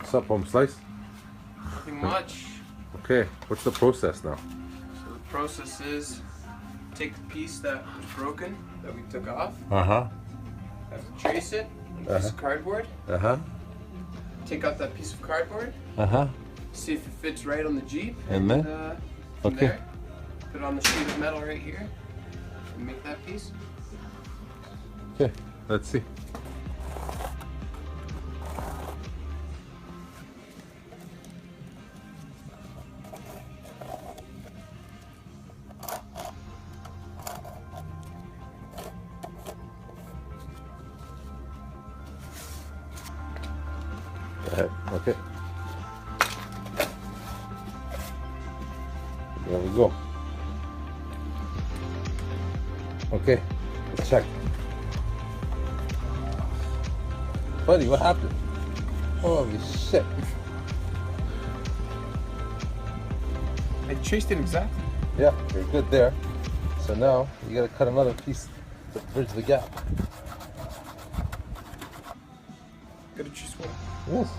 What's up, home slice? Nothing much. Okay, what's the process now? So the process is take the piece that was broken, that we took off, Uh-huh. have to trace it on a piece of cardboard, Uh-huh. take out that piece of cardboard, Uh-huh. see if it fits right on the Jeep, And then? from Okay. there, put it on the sheet of metal right here, and make that piece. Okay, let's see. Go ahead. Okay. There we go. Okay, let's check. Buddy, what happened? Holy shit. I traced it exactly. Yeah, you're good there. So now you gotta cut another piece to bridge the gap. Gotta choose one. Yes.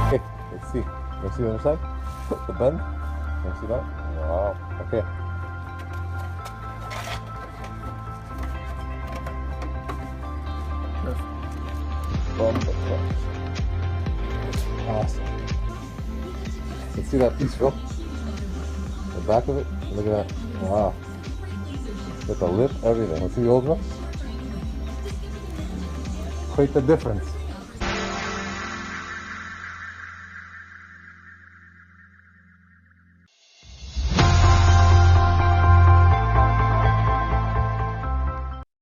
Okay, let's see. Let's see the other side. The bend. Can you see that? Wow. Okay. From the front. Awesome. Let's see that piece, Phil. The back of it. Look at that. Wow. With the lip, everything. Let's see the old one. Quite the difference.